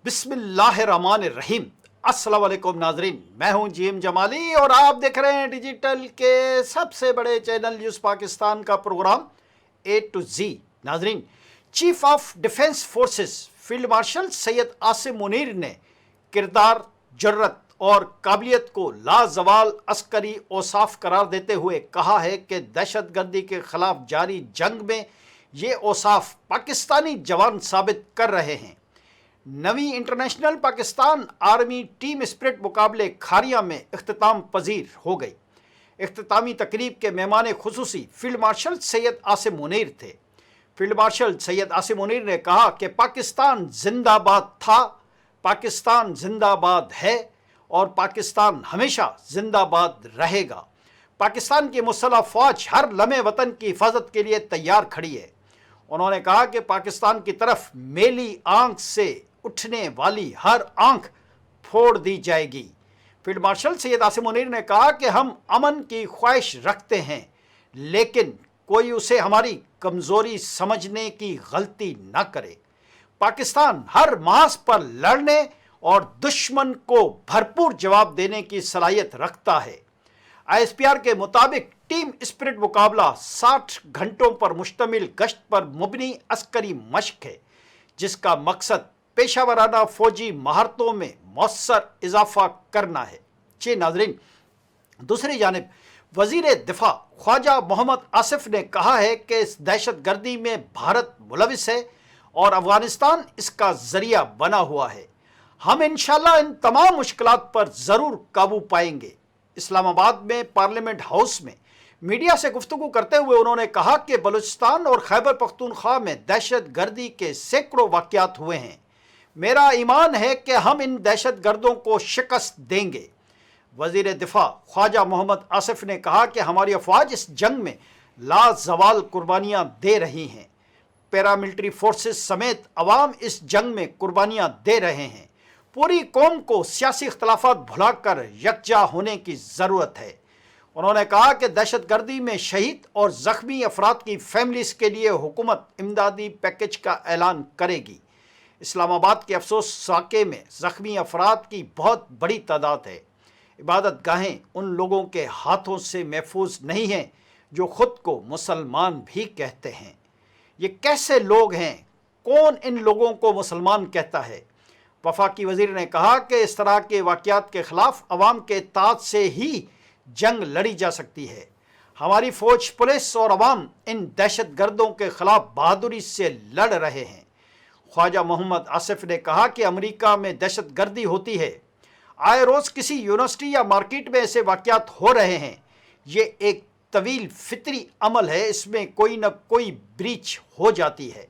बिस्मिल्लाहिर्रहमानिर्रहीम। अस्सलाम वालेकुम नाजरीन, मैं हूं जीएम जमाली और आप देख रहे हैं डिजिटल के सबसे बड़े चैनल न्यूज़ पाकिस्तान का प्रोग्राम ए टू जी। नाजरीन, chief of defence forces field marshal Syed Asim Munir ने किरदार, जुर्रत और काबिलियत को लाजवाल अस्करी औसाफ करार देते हुए कहा है कि दहशतगर्दी के खिलाफ जारी जंग में ये औसाफ पाकिस्तानी जवान साबित कर रहे हैं। नवी international Pakistan army team spirit मुकाबले खारिया में इख्तिताम पजीर हो गई। इख्तितामी तकरीब के मेहमान खुसूसी फील्ड मार्शल सैयद आसिम मुनीर थे। फील्ड मार्शल सैयद आसिम मुनीर ने कहा कि पाकिस्तान जिंदाबाद था, पाकिस्तान जिंदाबाद है और पाकिस्तान हमेशा जिंदाबाद रहेगा। पाकिस्तान की मुसल्लह फ़ौज हर लम्हे वतन की हिफाजत के लिए तैयार खड़ी है। उन्होंने कहा कि पाकिस्तान की तरफ मेली आंख से उठने वाली हर आंख फोड़ दी जाएगी। फील्ड मार्शल सैयद आसिम मुनीर ने कहा कि हम अमन की ख्वाहिश रखते हैं, लेकिन कोई उसे हमारी कमज़ोरी समझने की गलती न करे। पाकिस्तान हर मास पर लड़ने और दुश्मन को भरपूर जवाब देने की सलाहियत रखता है। आईएसपीआर के मुताबिक टीम स्पिरिट मुकाबला 60 घंटों पर मुश्तमिल गश्त पर मुबनी अस्करी मश्क है, जिसका मकसद पेशा वराना फौजी महारतों में मौसर इजाफा करना है। जी नाजरीन, दूसरी जानिब वजीर दिफा ख्वाजा मोहम्मद आसिफ ने कहा है कि इस दहशत गर्दी में भारत मुलविस है और अफगानिस्तान इसका जरिया बना हुआ है। हम इंशाल्लाह इन तमाम मुश्किलात पर ज़रूर काबू पाएंगे। इस्लामाबाद में पार्लियामेंट हाउस में मीडिया से गुफ्तगू करते हुए उन्होंने कहा कि बलूचिस्तान और खैबर पख्तूनख्वा में दहशत गर्दी के सैकड़ों वाक़यात हुए हैं। मेरा ईमान है कि हम इन दहशत गर्दों को शिकस्त देंगे। वज़ीर दिफा ख्वाजा मोहम्मद आसिफ ने कहा कि हमारी अफवाज इस जंग में लाजवाल कुर्बानियाँ दे रही हैं। पैरामिलिट्री फोर्सेस समेत अवाम इस जंग में कुर्बानियाँ दे रहे हैं। पूरी कौम को सियासी इख्तलाफात भुलाकर यकजा होने की ज़रूरत है। उन्होंने कहा कि दहशत गर्दी में शहीद और ज़ख्मी अफराद की फैमिलीज़ के लिए हुकूमत इमदादी पैकेज का ऐलान करेगी। इस्लामाबाद के अफसोस साके में ज़ख्मी अफराद की बहुत बड़ी तादाद है। इबादत गाहें उन लोगों के हाथों से महफूज नहीं हैं जो ख़ुद को मुसलमान भी कहते हैं। ये कैसे लोग हैं? कौन इन लोगों को मुसलमान कहता है? वफाकी वज़ीर ने कहा कि इस तरह के वाक़यात के ख़िलाफ़ अवाम के इत्तेहाद से ही जंग लड़ी जा सकती है। हमारी फ़ौज, पुलिस और अवाम इन दहशत गर्दों के ख़िलाफ़ बहादुरी से लड़ रहे हैं। ख्वाजा मोहम्मद आसिफ ने कहा कि अमेरिका में दहशत गर्दी होती है। आए रोज़ किसी यूनिवर्सिटी या मार्केट में ऐसे वाक़यात हो रहे हैं। ये एक तवील फितरी अमल है, इसमें कोई न कोई ब्रीच हो जाती है।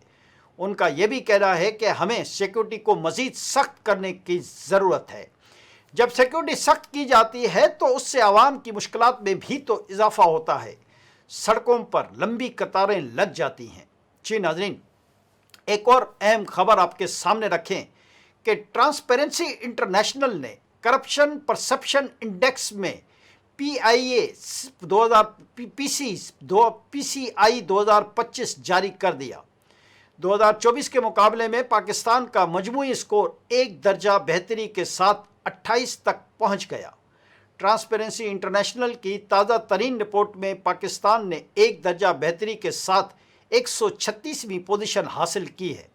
उनका यह भी कहना है कि हमें सिक्योरिटी को मज़ीद सख्त करने की ज़रूरत है। जब सिक्योरिटी सख्त की जाती है तो उससे आवाम की मुश्किलात में भी तो इजाफा होता है। सड़कों पर लंबी कतारें लग जाती हैं। जी नाज़रीन, एक और अहम खबर आपके सामने रखें कि ट्रांसपेरेंसी इंटरनेशनल ने करप्शन परसेप्शन इंडेक्स में PCI 2025 जारी कर दिया। 2024 के मुकाबले में पाकिस्तान का मजमूई स्कोर एक दर्जा बेहतरी के साथ 28 तक पहुंच गया। ट्रांसपेरेंसी इंटरनेशनल की ताज़ा तरीन रिपोर्ट में पाकिस्तान ने एक दर्जा बेहतरी के साथ 136वीं पोजीशन हासिल की है।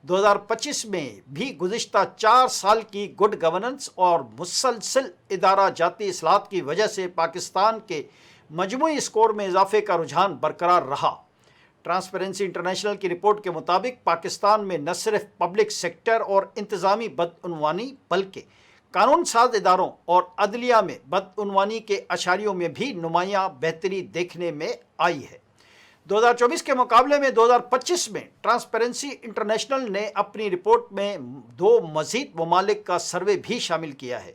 2025 में भी गुज़िश्ता 4 साल की गुड गवर्नेंस और मुसलसल इदारा जाती इस्लाहात की वजह से पाकिस्तान के मजमूई स्कोर में इजाफे का रुझान बरकरार रहा। ट्रांसपेरेंसी इंटरनेशनल की रिपोर्ट के मुताबिक पाकिस्तान में न सिर्फ पब्लिक सेक्टर और इंतज़ामी बदउनवानी बल्कि कानून साज इदारों और अदलिया में बदउनवानी के अशारियों में भी नुमायाँ बेहतरी देखने में आई है। 2024 के मुकाबले में 2025 में ट्रांसपेरेंसी इंटरनेशनल ने अपनी रिपोर्ट में 2 मज़ीद ममालिक का सर्वे भी शामिल किया है।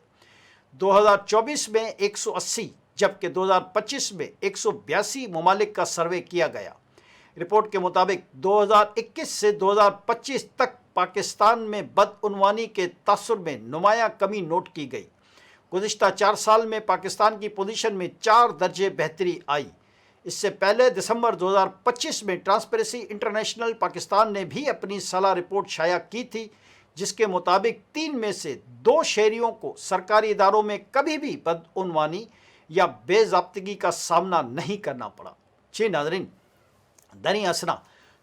2024 में 180 जबकि 2025 में 182 ममालिक का सर्वे किया गया। रिपोर्ट के मुताबिक 2021 से 2025 तक पाकिस्तान में बदउनवानी के तासुर में नुमायाँ कमी नोट की गई। गुज़िश्ता 4 साल में पाकिस्तान की पोजीशन में 4 दर्जे बेहतरी आई। इससे पहले दिसंबर 2025 में ट्रांसपेरेंसी इंटरनेशनल पाकिस्तान ने भी अपनी साला रिपोर्ट शाया की थी, جس کے مطابق 3 میں سے 2 شہریوں کو سرکاری اداروں میں کبھی بھی بدعنوانی یا بے ضابطگی کا سامنا نہیں کرنا پڑا۔ جی ناظرین، دنی اسنا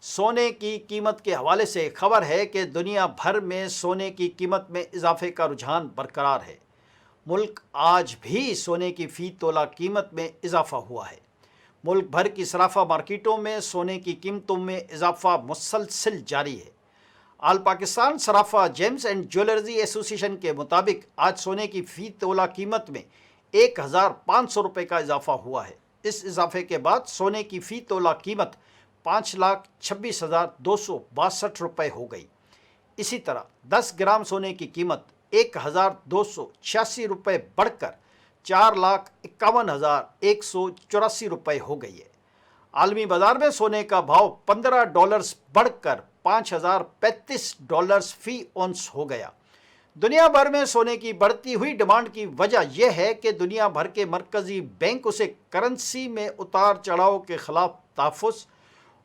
سونے کی قیمت کے حوالے سے خبر ہے کہ دنیا بھر میں سونے کی قیمت میں اضافے کا رجحان برقرار ہے۔ ملک آج بھی سونے کی فی تولہ قیمت میں اضافہ ہوا ہے۔ ملک بھر کی صرافہ مارکیٹوں میں سونے کی قیمتوں میں اضافہ مسلسل جاری ہے۔ آل پاکستان صرافہ جیمز اینڈ جیولرز ایسوسی ایشن کے مطابق آج سونے کی فی تولہ قیمت میں 1500 روپے کا اضافہ ہوا ہے۔ اس اضافے کے بعد سونے کی فی تولہ قیمت 5,26,262 روپے ہو گئی۔ اسی طرح 10 گرام سونے کی قیمت 1,286 روپے بڑھ کر 4,51,184 روپے ہو گئی ہے۔ عالمی بازار میں سونے کا بھاؤ $15 بڑھ کر $5,035 فی اونس ہو گیا۔ دنیا بھر میں سونے کی بڑھتی ہوئی ڈیمانڈ کی وجہ یہ ہے کہ دنیا بھر کے مرکزی بینک اسے کرنسی میں اتار چڑھاؤ کے خلاف تحفظ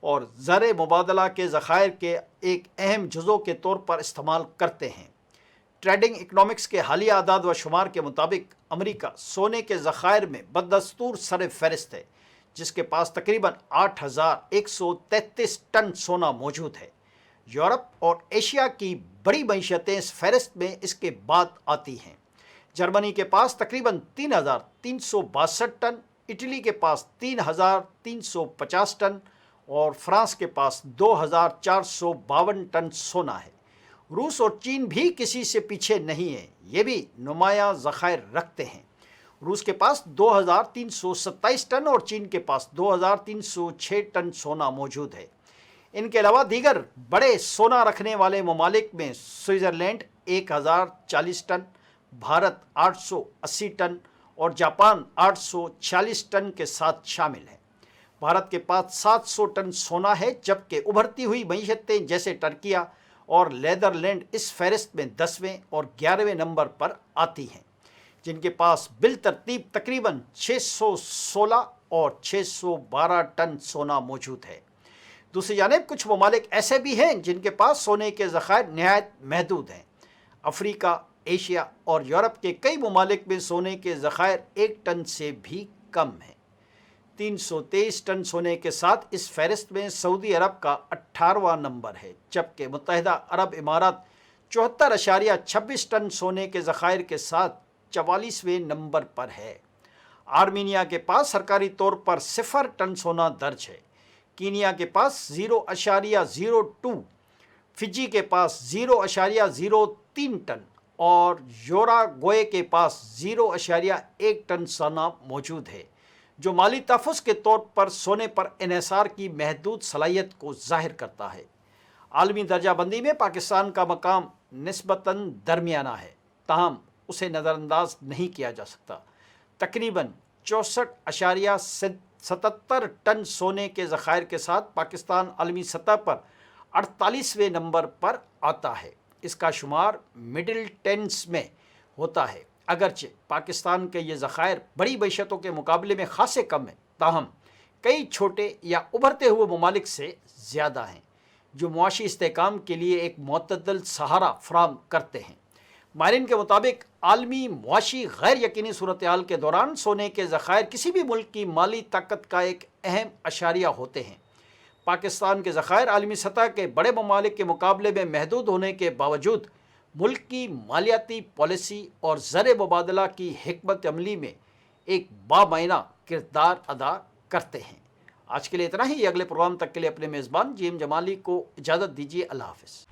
اور زر مبادلہ کے ذخائر کے ایک اہم جزو کے طور پر استعمال کرتے ہیں۔ ٹریڈنگ اکنامکس کے حالیہ اعداد و شمار کے مطابق امریکہ سونے کے ذخائر میں بدستور سر فہرست ہے، جس کے پاس تقریباً 8,133 ٹن سونا موجود ہے۔ یورپ اور ایشیا کی بڑی معیشتیں اس فہرست میں اس کے بعد آتی ہیں۔ جرمنی کے پاس تقریباً 3,362 ٹن، اٹلی کے پاس 3,350 ٹن اور فرانس کے پاس 2,452 ٹن سونا ہے۔ روس اور چین بھی کسی سے پیچھے نہیں ہیں، یہ بھی نمایاں ذخائر رکھتے ہیں۔ روس کے پاس 2,327 ٹن اور چین کے پاس 2,306 ٹن سونا موجود ہے۔ ان کے علاوہ دیگر بڑے سونا رکھنے والے ممالک میں سوئٹزرلینڈ 1,040 ٹن، بھارت 880 ٹن اور جاپان 846 ٹن کے ساتھ شامل ہیں۔ بھارت کے پاس 700 ٹن سونا ہے، جبکہ ابھرتی ہوئی معیشتیں جیسے ٹرکیہ اور نیدرلینڈ اس فہرست میں 10ویں اور 11ویں نمبر پر آتی ہیں، جن کے پاس بالترتیب تقریباً 616 اور 612 ٹن سونا موجود ہے۔ دوسری جانب کچھ ممالک ایسے بھی ہیں جن کے پاس سونے کے ذخائر نہایت محدود ہیں۔ افریقہ، ایشیا اور یورپ کے کئی ممالک میں سونے کے ذخائر 1 ٹن سے بھی کم ہیں۔ 323 ٹن سونے کے ساتھ اس فہرست میں سعودی عرب کا 18واں نمبر ہے، جبکہ متحدہ عرب امارات 74.26 ٹن سونے کے ذخائر کے ساتھ 44ویں نمبر پر ہے۔ آرمینیا کے پاس سرکاری طور پر 0 ٹن سونا درج ہے۔ کینیا کے پاس 0.02، فجی کے پاس 0.03 ٹن اور یوراگوئے کے پاس 0.1 ٹن سونا موجود ہے، جو مالی تحفظ کے طور پر سونے پر انحصار کی محدود صلاحیت کو ظاہر کرتا ہے۔ عالمی درجہ بندی میں پاکستان کا مقام نسبتاً درمیانہ ہے، تاہم اسے نظر انداز نہیں کیا جا سکتا۔ تقریباً 64.77 ٹن سونے کے ذخائر کے ساتھ پاکستان عالمی سطح پر 48ویں نمبر پر آتا ہے۔ اس کا شمار مڈل ٹینس میں ہوتا ہے۔ اگرچہ پاکستان کے یہ ذخائر بڑی معیشتوں کے مقابلے میں خاصے کم ہیں، تاہم کئی چھوٹے یا ابھرتے ہوئے ممالک سے زیادہ ہیں، جو معاشی استحکام کے لیے ایک معتدل سہارا فراہم کرتے ہیں۔ ماہرین کے مطابق عالمی معاشی غیر یقینی صورتحال کے دوران سونے کے ذخائر کسی بھی ملک کی مالی طاقت کا ایک اہم اشاریہ ہوتے ہیں۔ پاکستان کے ذخائر عالمی سطح کے بڑے ممالک کے مقابلے میں محدود ہونے کے باوجود ملک کی مالیاتی پالیسی اور زر مبادلہ کی حکمت عملی میں ایک بامعنی کردار ادا کرتے ہیں۔ آج کے لیے اتنا ہی۔ اگلے پروگرام تک کے لیے اپنے میزبان جیم جمالی کو اجازت دیجیے۔ اللہ حافظ۔